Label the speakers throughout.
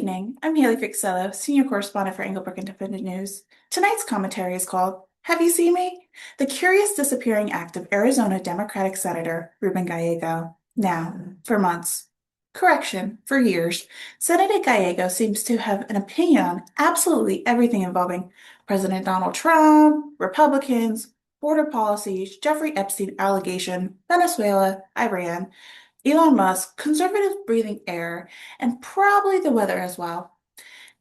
Speaker 1: evening. I'm Haylee Ficuciello, Senior Correspondent for Englebrook Independent News. Tonight's commentary is called Have You Seen Me? The Curious Disappearing Act of Arizona Democratic Senator Ruben Gallego. Now, for months. Correction, for years, Senator Gallego seems to have an opinion on absolutely everything involving President Donald Trump, Republicans, border policies, Jeffrey Epstein allegation, Venezuela, Iran, Elon Musk, conservatives breathing air, and probably the weather as well.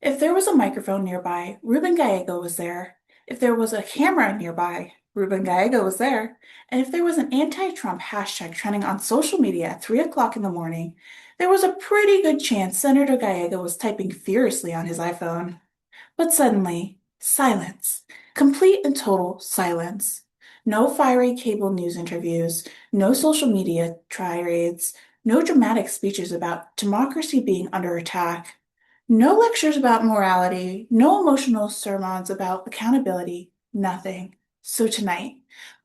Speaker 1: If there was a microphone nearby, Ruben Gallego was there. If there was a camera nearby, Ruben Gallego was there. And if there was an anti-Trump hashtag trending on social media at 3 o'clock in the morning, there was a pretty good chance Senator Gallego was typing furiously on his iPhone. But suddenly, silence. Complete and total silence. No fiery cable news interviews, no social media tirades, no dramatic speeches about democracy being under attack, no lectures about morality, no emotional sermons about accountability, nothing. So tonight,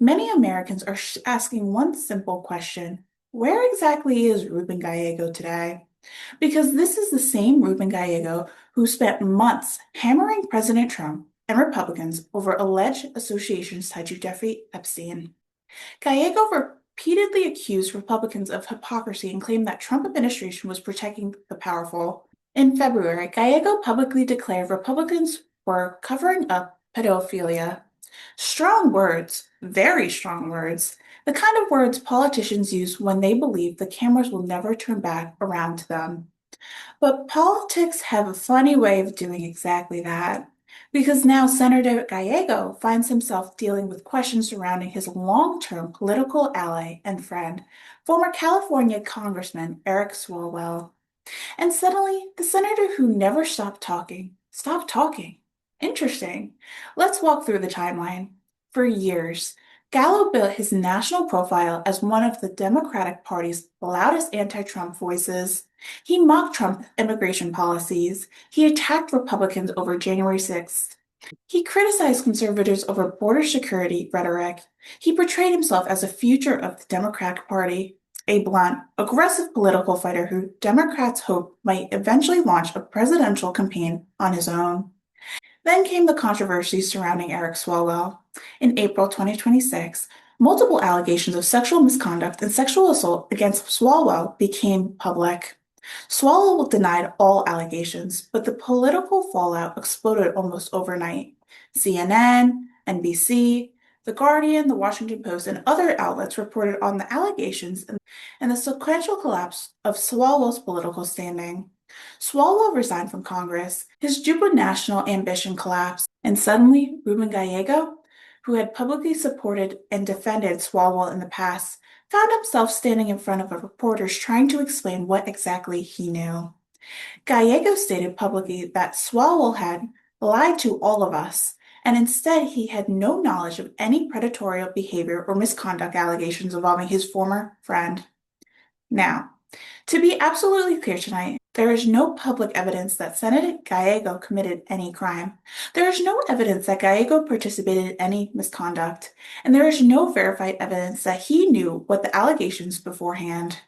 Speaker 1: many Americans are asking one simple question. Where exactly is Ruben Gallego today? Because this is the same Ruben Gallego who spent months hammering President Trump and Republicans over alleged associations tied to Jeffrey Epstein. Gallego repeatedly accused Republicans of hypocrisy and claimed that Trump administration was protecting the powerful. In February, Gallego publicly declared Republicans were covering up pedophilia. Strong words, very strong words, the kind of words politicians use when they believe the cameras will never turn back around to them. But politics have a funny way of doing exactly that, because now Senator Gallego finds himself dealing with questions surrounding his long-term political ally and friend, former California Congressman Eric Swalwell. And suddenly, the senator who never stopped talking. Interesting. Let's walk through the timeline. For years, Gallo built his national profile as one of the Democratic Party's loudest anti-Trump voices. He mocked Trump immigration policies. He attacked Republicans over January 6th. He criticized conservatives over border security rhetoric. He portrayed himself as a future of the Democratic Party, a blunt, aggressive political fighter who Democrats hope might eventually launch a presidential campaign on his own. Then came the controversies surrounding Eric Swalwell. In April 2026, multiple allegations of sexual misconduct and sexual assault against Swalwell became public. Swalwell denied all allegations, but the political fallout exploded almost overnight. CNN, NBC, The Guardian, The Washington Post, and other outlets reported on the allegations and the sequential collapse of Swalwell's political standing. Swalwell resigned from Congress, his Juba national ambition collapsed, and suddenly Ruben Gallego, who had publicly supported and defended Swalwell in the past, found himself standing in front of reporters trying to explain what exactly he knew. Gallego stated publicly that Swalwell had lied to all of us, and instead he had no knowledge of any predatory behavior or misconduct allegations involving his former friend. Now, to be absolutely clear tonight, there is no public evidence that Senator Gallego committed any crime. There is no evidence that Gallego participated in any misconduct, and there is no verified evidence that he knew what the allegations beforehand.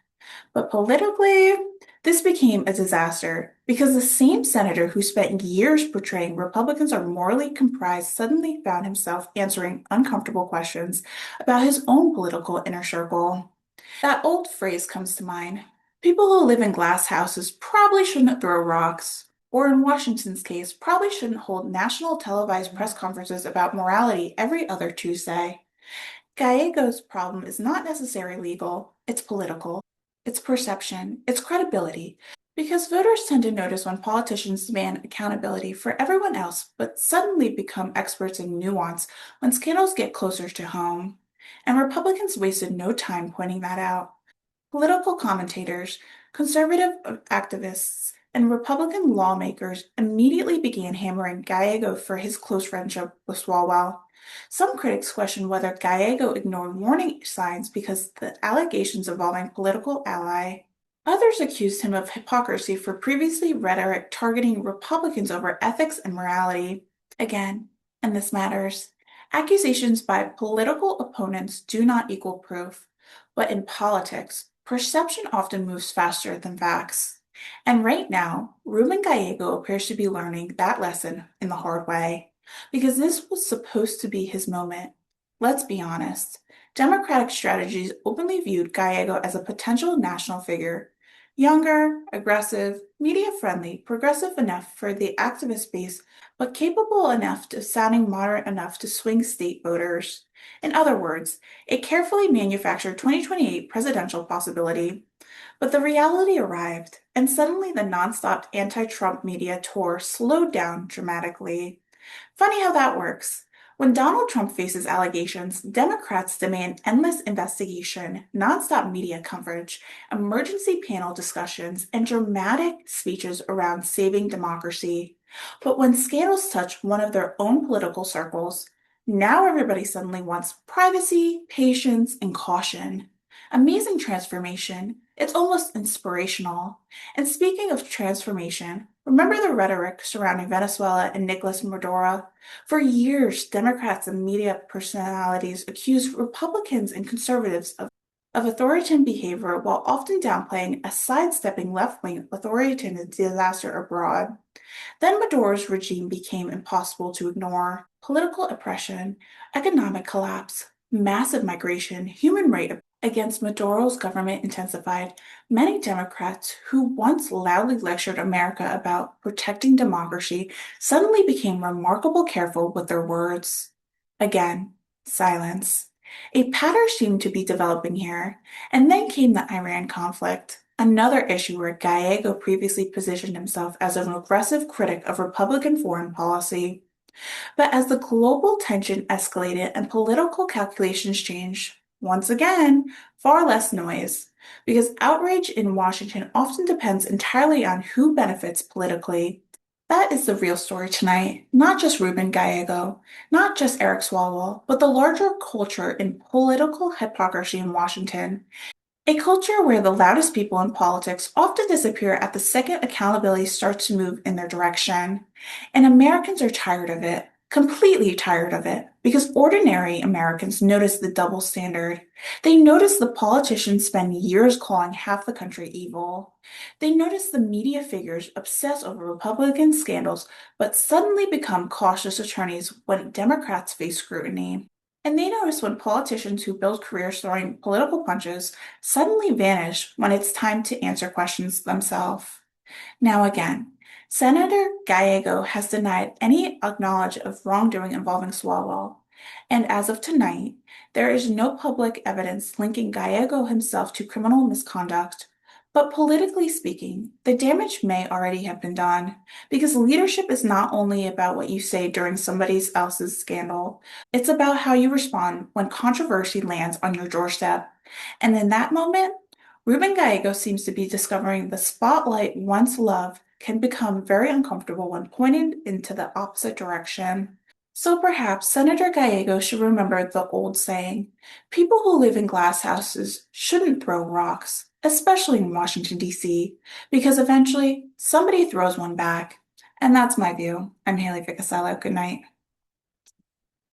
Speaker 1: But politically, this became a disaster because the same senator who spent years portraying Republicans are morally comprised suddenly found himself answering uncomfortable questions about his own political inner circle. That old phrase comes to mind. People who live in glass houses probably shouldn't throw rocks, or in Washington's case, probably shouldn't hold national televised press conferences about morality every other Tuesday. Gallego's problem is not necessarily legal, it's political, it's perception, it's credibility, because voters tend to notice when politicians demand accountability for everyone else, but suddenly become experts in nuance when scandals get closer to home. And Republicans wasted no time pointing that out. Political commentators, conservative activists, and Republican lawmakers immediately began hammering Gallego for his close friendship with Swalwell. Some critics questioned whether Gallego ignored warning signs because the allegations involving political ally. Others accused him of hypocrisy for previously rhetoric targeting Republicans over ethics and morality. Again, and this matters, accusations by political opponents do not equal proof, but in politics, perception often moves faster than facts. And right now, Ruben Gallego appears to be learning that lesson in the hard way, because this was supposed to be his moment. Let's be honest. Democratic strategies openly viewed Gallego as a potential national figure. Younger, aggressive, media-friendly, progressive enough for the activist base, but capable enough of sounding moderate enough to swing state voters. In other words, a carefully manufactured 2028 presidential possibility. But the reality arrived, and suddenly the nonstop anti-Trump media tour slowed down dramatically. Funny how that works. When Donald Trump faces allegations, Democrats demand endless investigation, nonstop media coverage, emergency panel discussions, and dramatic speeches around saving democracy. But when scandals touch one of their own political circles, now everybody suddenly wants privacy, patience, and caution. Amazing transformation. It's almost inspirational. And speaking of transformation, remember the rhetoric surrounding Venezuela and Nicolas Maduro? For years, Democrats and media personalities accused Republicans and conservatives of authoritarian behavior while often downplaying a sidestepping left-wing authoritarian disaster abroad. Then Maduro's regime became impossible to ignore. Political oppression, economic collapse, massive migration, human rights against Maduro's government intensified. Many Democrats who once loudly lectured America about protecting democracy suddenly became remarkably careful with their words. Again, silence. A pattern seemed to be developing here, and then came the Iran conflict, another issue where Gallego previously positioned himself as an aggressive critic of Republican foreign policy. But as the global tension escalated and political calculations changed, once again, far less noise, because outrage in Washington often depends entirely on who benefits politically. That is the real story tonight, not just Ruben Gallego, not just Eric Swalwell, but the larger culture in political hypocrisy in Washington. A culture where the loudest people in politics often disappear at the second accountability starts to move in their direction. And Americans are tired of it, completely tired of it, because ordinary Americans notice the double standard. They notice the politicians spend years calling half the country evil. They notice the media figures obsess over Republican scandals, but suddenly become cautious attorneys when Democrats face scrutiny. And they notice when politicians who build careers throwing political punches suddenly vanish when it's time to answer questions themselves. Now again, Senator Gallego has denied any knowledge of wrongdoing involving Swalwell, and as of tonight, there is no public evidence linking Gallego himself to criminal misconduct. But politically speaking, the damage may already have been done, because leadership is not only about what you say during somebody else's scandal, it's about how you respond when controversy lands on your doorstep. And in that moment, Ruben Gallego seems to be discovering the spotlight once loved can become very uncomfortable when pointed into the opposite direction. So perhaps Senator Gallego should remember the old saying, people who live in glass houses shouldn't throw rocks, especially in Washington, D.C., because eventually somebody throws one back. And that's my view. I'm Haylee Ficuciello. Good night.